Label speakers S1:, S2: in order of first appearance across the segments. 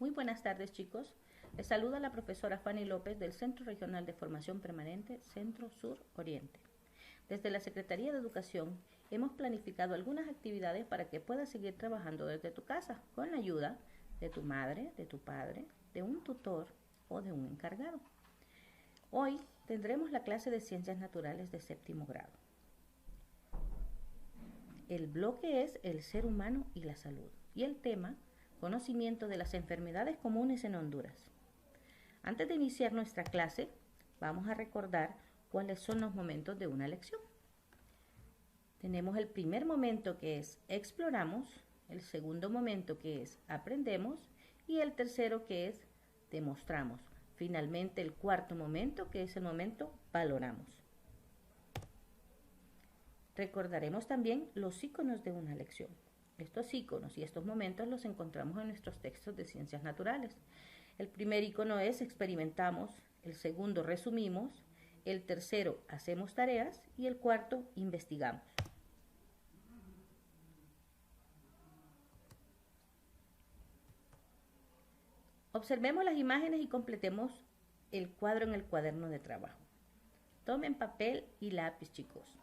S1: Muy buenas tardes, chicos. Les saluda la profesora Fanny López del Centro Regional de Formación Permanente Centro Sur Oriente. Desde la Secretaría de Educación hemos planificado algunas actividades para que puedas seguir trabajando desde tu casa con la ayuda de tu madre, de tu padre, de un tutor o de un encargado. Hoy tendremos la clase de Ciencias Naturales de séptimo grado. El bloque es el ser humano y la salud y el tema conocimiento de las enfermedades comunes en Honduras. Antes de iniciar nuestra clase, vamos a recordar cuáles son los momentos de una lección. Tenemos el primer momento que es exploramos, el segundo momento que es aprendemos y el tercero que es demostramos. Finalmente el cuarto momento que es el momento valoramos. Recordaremos también los iconos de una lección. Estos iconos y estos momentos los encontramos en nuestros textos de ciencias naturales. El primer icono es experimentamos, el segundo resumimos, el tercero hacemos tareas y el cuarto investigamos. Observemos las imágenes y completemos el cuadro en el cuaderno de trabajo. Tomen papel y lápiz, chicos.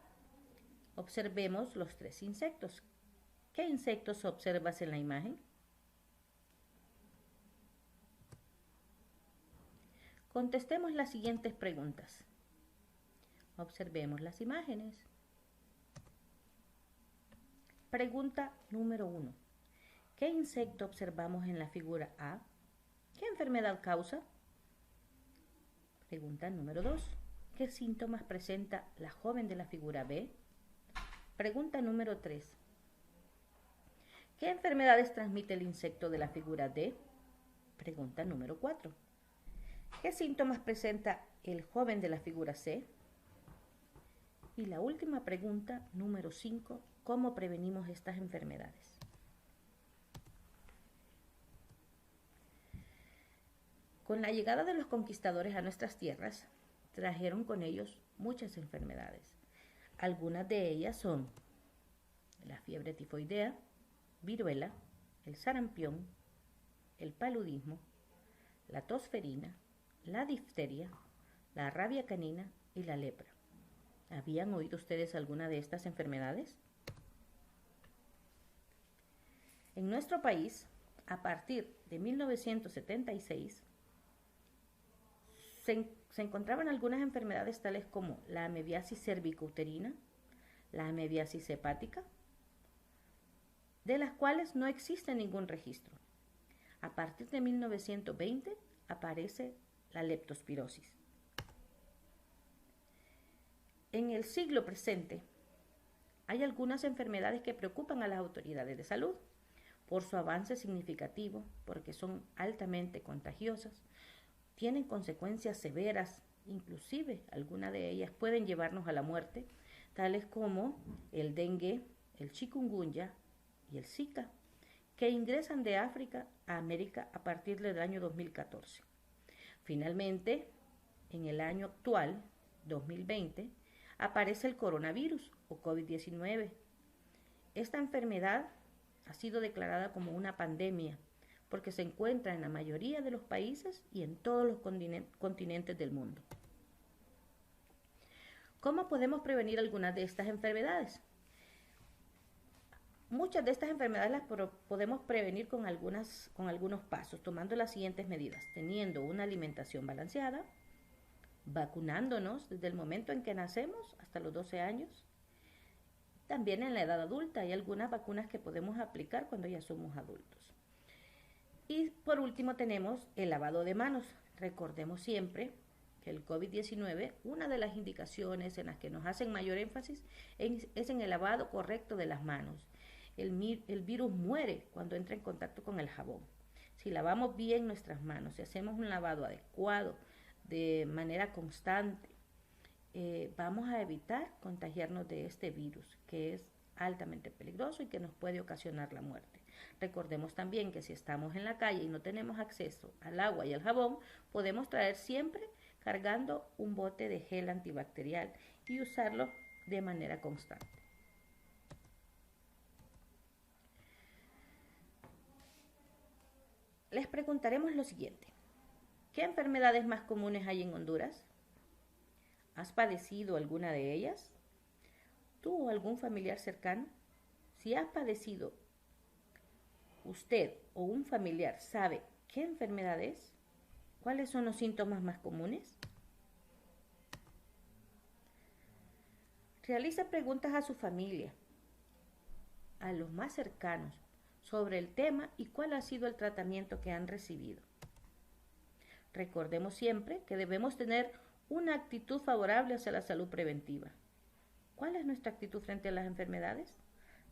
S1: Observemos los tres insectos. ¿Qué insectos observas en la imagen? Contestemos las siguientes preguntas. Observemos las imágenes. Pregunta número 1. ¿Qué insecto observamos en la figura A? ¿Qué enfermedad causa? Pregunta número 2. ¿Qué síntomas presenta la joven de la figura B? Pregunta número 3. ¿Qué enfermedades transmite el insecto de la figura D? Pregunta número 4. ¿Qué síntomas presenta el joven de la figura C? Y la última pregunta, número 5. ¿Cómo prevenimos estas enfermedades? Con la llegada de los conquistadores a nuestras tierras, trajeron con ellos muchas enfermedades. Algunas de ellas son la fiebre tifoidea, viruela, el sarampión, el paludismo, la tosferina, la difteria, la rabia canina y la lepra. ¿Habían oído ustedes alguna de estas enfermedades? En nuestro país, a partir de 1976, se encontraban algunas enfermedades tales como la amebiasis cervicouterina, la amebiasis hepática, de las cuales no existe ningún registro. A partir de 1920 aparece la leptospirosis. En el siglo presente hay algunas enfermedades que preocupan a las autoridades de salud por su avance significativo, porque son altamente contagiosas, tienen consecuencias severas, inclusive algunas de ellas pueden llevarnos a la muerte, tales como el dengue, el chikungunya y el Zika, que ingresan de África a América a partir del año 2014. Finalmente, en el año actual, 2020, aparece el coronavirus o COVID-19. Esta enfermedad ha sido declarada como una pandemia porque se encuentra en la mayoría de los países y en todos los continentes del mundo. ¿Cómo podemos prevenir algunas de estas enfermedades? Muchas de estas enfermedades las podemos prevenir con algunos pasos, tomando las siguientes medidas: teniendo una alimentación balanceada, vacunándonos desde el momento en que nacemos hasta los 12 años. También en la edad adulta hay algunas vacunas que podemos aplicar cuando ya somos adultos. Y por último tenemos el lavado de manos. Recordemos siempre que el COVID-19, una de las indicaciones en las que nos hacen mayor énfasis es en el lavado correcto de las manos. El virus muere cuando entra en contacto con el jabón. Si lavamos bien nuestras manos, si hacemos un lavado adecuado, de manera constante, vamos a evitar contagiarnos de este virus, que es altamente peligroso y que nos puede ocasionar la muerte. Recordemos también que si estamos en la calle y no tenemos acceso al agua y al jabón, podemos traer siempre cargando un bote de gel antibacterial y usarlo de manera constante. Les preguntaremos lo siguiente. ¿Qué enfermedades más comunes hay en Honduras? ¿Has padecido alguna de ellas? ¿Tú o algún familiar cercano? Si has padecido, usted o un familiar sabe qué enfermedad es, ¿cuáles son los síntomas más comunes? Realiza preguntas a su familia, a los más cercanos, sobre el tema y cuál ha sido el tratamiento que han recibido. Recordemos siempre que debemos tener una actitud favorable hacia la salud preventiva. ¿Cuál es nuestra actitud frente a las enfermedades?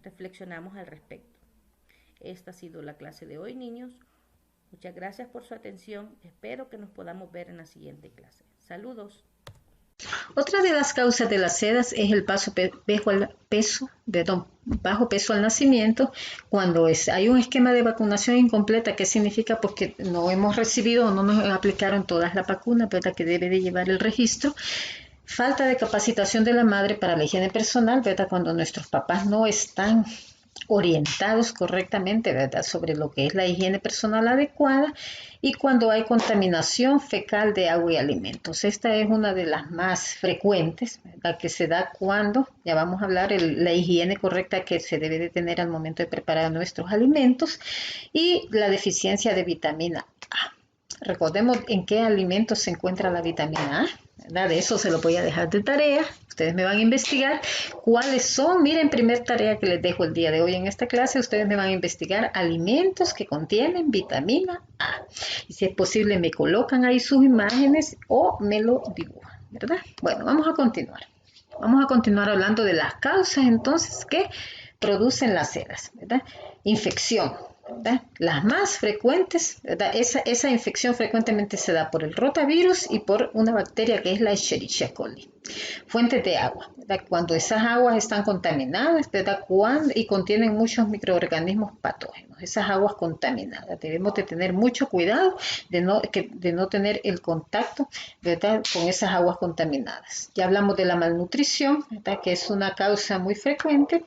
S1: Reflexionamos al respecto. Esta ha sido la clase de hoy, niños. Muchas gracias por su atención. Espero que nos podamos ver en la siguiente clase. Saludos.
S2: Otra de las causas de las sedas es el bajo peso al nacimiento, cuando hay un esquema de vacunación incompleta. ¿Qué significa? Porque no hemos recibido o no nos aplicaron todas las vacunas, ¿verdad?, que debe de llevar el registro. Falta de capacitación de la madre para la higiene personal, ¿verdad?, cuando nuestros papás no están orientados correctamente, ¿verdad?, sobre lo que es la higiene personal adecuada, y cuando hay contaminación fecal de agua y alimentos. Esta es una de las más frecuentes, ¿verdad?, que se da cuando, ya vamos a hablar, la higiene correcta que se debe de tener al momento de preparar nuestros alimentos, y la deficiencia de vitamina A. Recordemos en qué alimentos se encuentra la vitamina A, ¿verdad? De eso se lo voy a dejar de tarea. Ustedes me van a investigar cuáles son. Miren, primer tarea que les dejo el día de hoy en esta clase, ustedes me van a investigar alimentos que contienen vitamina A. Y si es posible, me colocan ahí sus imágenes o me lo dibujan, ¿verdad? Bueno, vamos a continuar. Vamos a continuar hablando de las causas, entonces, que producen las sedas, ¿verdad? Infección, ¿verdad? Las más frecuentes, ¿verdad? Esa infección frecuentemente se da por el rotavirus y por una bacteria que es la Escherichia coli. Fuentes de agua, ¿verdad? Cuando esas aguas están contaminadas, ¿verdad?, y contienen muchos microorganismos patógenos, esas aguas contaminadas. Debemos de tener mucho cuidado de no tener el contacto, ¿verdad?, con esas aguas contaminadas. Ya hablamos de la malnutrición, ¿verdad?, que es una causa muy frecuente,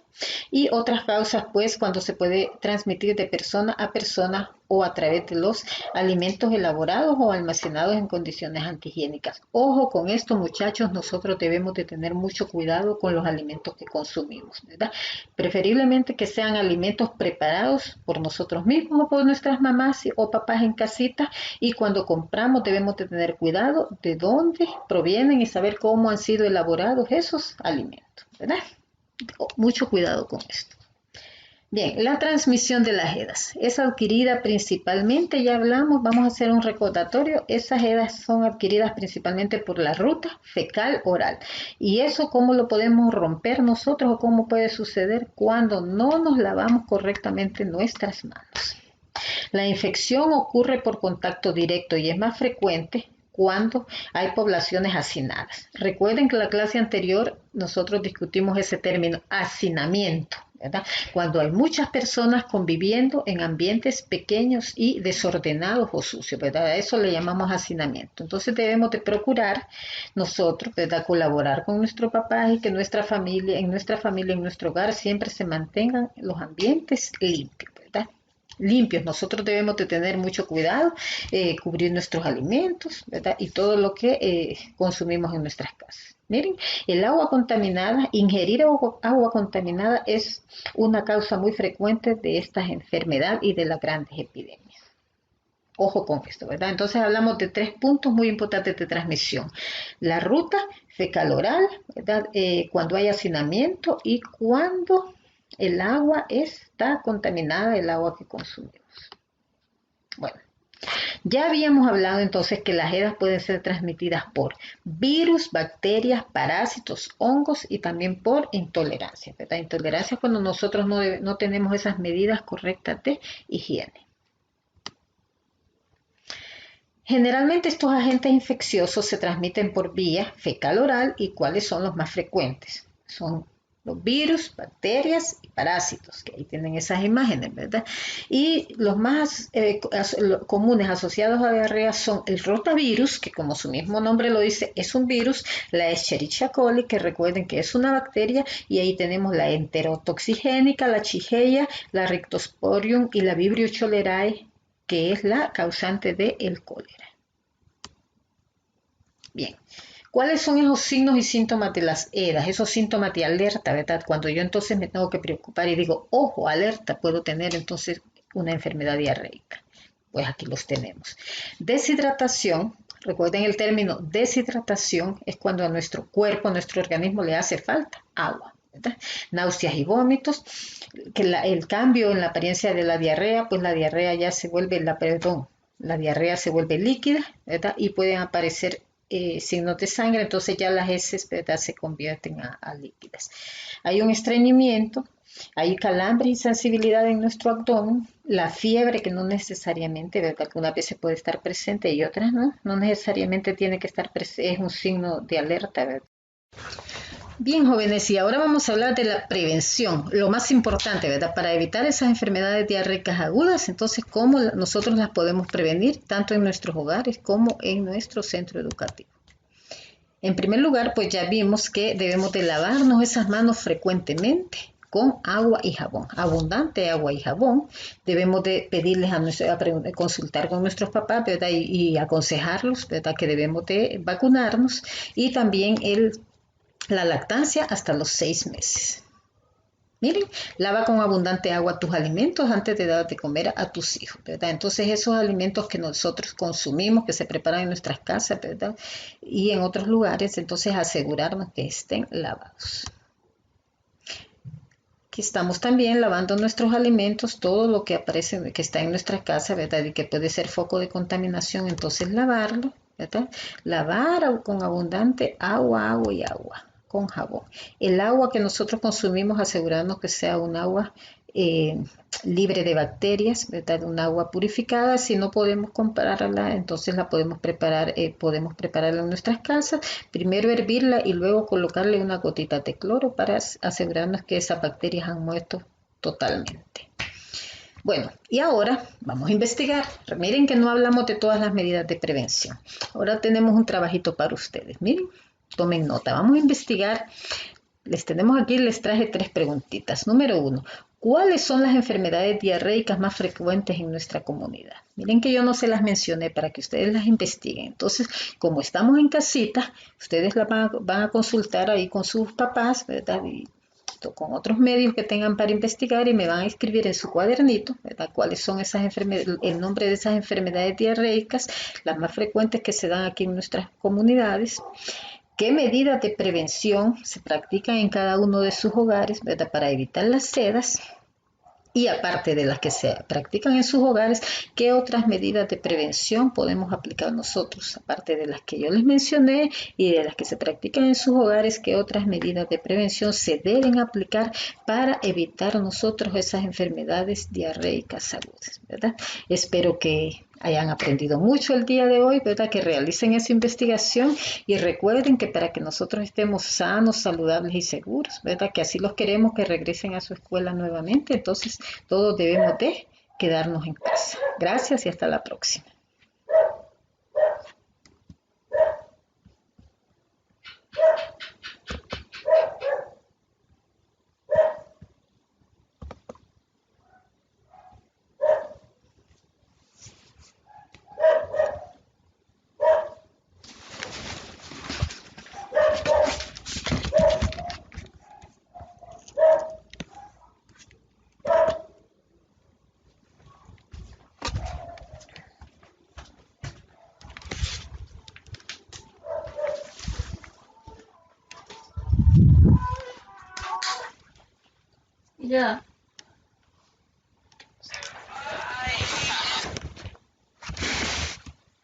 S2: y otras causas, pues, cuando se puede transmitir de persona a persona o a través de los alimentos elaborados o almacenados en condiciones antihigiénicas. Ojo con esto, muchachos, nosotros debemos de tener mucho cuidado con los alimentos que consumimos, ¿verdad? Preferiblemente que sean alimentos preparados por nosotros mismos o por nuestras mamás o papás en casita, y cuando compramos debemos de tener cuidado de dónde provienen y saber cómo han sido elaborados esos alimentos, ¿verdad? Mucho cuidado con esto. Bien, la transmisión de las sedas es adquirida principalmente, ya hablamos, vamos a hacer un recordatorio, esas sedas son adquiridas principalmente por la ruta fecal oral. Y eso, ¿cómo lo podemos romper nosotros o cómo puede suceder cuando no nos lavamos correctamente nuestras manos? La infección ocurre por contacto directo y es más frecuente cuando hay poblaciones hacinadas. Recuerden que en la clase anterior nosotros discutimos ese término, hacinamiento, ¿verdad? Cuando hay muchas personas conviviendo en ambientes pequeños y desordenados o sucios, ¿verdad? A eso le llamamos hacinamiento. Entonces debemos de procurar nosotros, ¿verdad?, colaborar con nuestro papá y que en nuestra familia, en nuestro hogar siempre se mantengan los ambientes limpios, ¿verdad? Limpios. Nosotros debemos de tener mucho cuidado, cubrir nuestros alimentos, ¿verdad?, y todo lo que consumimos en nuestras casas. Miren, el agua contaminada, ingerir agua contaminada es una causa muy frecuente de esta enfermedad y de las grandes epidemias. Ojo con esto, ¿verdad? Entonces hablamos de 3 puntos muy importantes de transmisión. La ruta fecal oral, ¿verdad?, cuando hay hacinamiento y cuando el agua está contaminada, el agua que consumimos. Bueno, ya habíamos hablado entonces que las sedas pueden ser transmitidas por virus, bacterias, parásitos, hongos y también por intolerancia, ¿verdad? Intolerancia cuando nosotros no tenemos esas medidas correctas de higiene. Generalmente estos agentes infecciosos se transmiten por vía fecal oral. ¿Y cuáles son los más frecuentes? Son los virus, bacterias y parásitos, que ahí tienen esas imágenes, ¿verdad? Y los más comunes asociados a diarrea son el rotavirus, que como su mismo nombre lo dice, es un virus, la Escherichia coli, que recuerden que es una bacteria, y ahí tenemos la enterotoxigénica, la Shigella, la Rictosporium y la Vibrio cholerae, que es la causante del cólera. Bien. ¿Cuáles son esos signos y síntomas de las EDAs? Esos síntomas de alerta, ¿verdad? Cuando yo entonces me tengo que preocupar y digo, ojo, alerta, puedo tener entonces una enfermedad diarreica. Pues aquí los tenemos. Deshidratación, recuerden el término deshidratación, es cuando a nuestro cuerpo, a nuestro organismo le hace falta agua, ¿verdad? Náuseas y vómitos, que el cambio en la apariencia de la diarrea, pues la diarrea ya se vuelve, la diarrea se vuelve líquida, ¿verdad? Y pueden aparecer signos de sangre, entonces ya las heces, ¿verdad?, se convierten a líquidas. Hay un estreñimiento, hay calambres y sensibilidad en nuestro abdomen, la fiebre que no necesariamente, ¿verdad?, algunas veces puede estar presente y otras no necesariamente tiene que estar presente, es un signo de alerta, ¿verdad? Bien, jóvenes, y ahora vamos a hablar de la prevención, lo más importante, ¿verdad? Para evitar esas enfermedades diarreicas agudas, entonces, ¿cómo nosotros las podemos prevenir, tanto en nuestros hogares como en nuestro centro educativo? En primer lugar, pues ya vimos que debemos de lavarnos esas manos frecuentemente con agua y jabón, abundante agua y jabón. Debemos de pedirles consultar con nuestros papás, ¿verdad? Y aconsejarlos, ¿verdad?, que debemos de vacunarnos, y también la lactancia hasta los 6 meses. Miren, lava con abundante agua tus alimentos antes de dar de comer a tus hijos, ¿verdad? Entonces esos alimentos que nosotros consumimos, que se preparan en nuestras casas, ¿verdad?, y en otros lugares, entonces asegurarnos que estén lavados. Aquí estamos también lavando nuestros alimentos, todo lo que aparece, que está en nuestra casa, ¿verdad?, y que puede ser foco de contaminación, entonces lavarlo, ¿verdad? Lavar con abundante agua y agua, con jabón. El agua que nosotros consumimos, asegurarnos que sea un agua libre de bacterias, ¿verdad?, un agua purificada. Si no podemos comprarla, entonces la podemos prepararla en nuestras casas. Primero hervirla y luego colocarle una gotita de cloro para asegurarnos que esas bacterias han muerto totalmente. Bueno, y ahora vamos a investigar. Miren que no hablamos de todas las medidas de prevención. Ahora tenemos un trabajito para ustedes. Miren, tomen nota. Vamos a investigar. Les traje 3 preguntitas. Número 1. ¿Cuáles son las enfermedades diarreicas más frecuentes en nuestra comunidad? Miren que yo no se las mencioné para que ustedes las investiguen. Entonces, como estamos en casita, ustedes las van a consultar ahí con sus papás, ¿verdad?, y con otros medios que tengan para investigar, y me van a escribir en su cuadernito, ¿verdad?, cuáles son esas enfermedades, el nombre de esas enfermedades diarreicas, las más frecuentes que se dan aquí en nuestras comunidades. ¿Qué medidas de prevención se practican en cada uno de sus hogares, ¿verdad?, para evitar las sedas? Y aparte de las que se practican en sus hogares, ¿qué otras medidas de prevención podemos aplicar nosotros? Aparte de las que yo les mencioné y de las que se practican en sus hogares, ¿qué otras medidas de prevención se deben aplicar para evitar nosotros esas enfermedades diarreicas agudas, ¿verdad? Espero que hayan aprendido mucho el día de hoy, ¿verdad?, que realicen esa investigación, y recuerden que para que nosotros estemos sanos, saludables y seguros, ¿verdad?, que así los queremos que regresen a su escuela nuevamente, entonces todos debemos de quedarnos en casa. Gracias y hasta la próxima.
S1: Ya.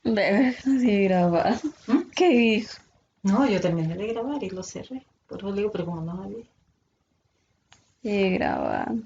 S1: Bebé, así grabar. ¿Qué dijo?
S2: No, yo terminé de grabar y lo cerré. Por eso le digo, pero como no había.
S1: Sí, grabando.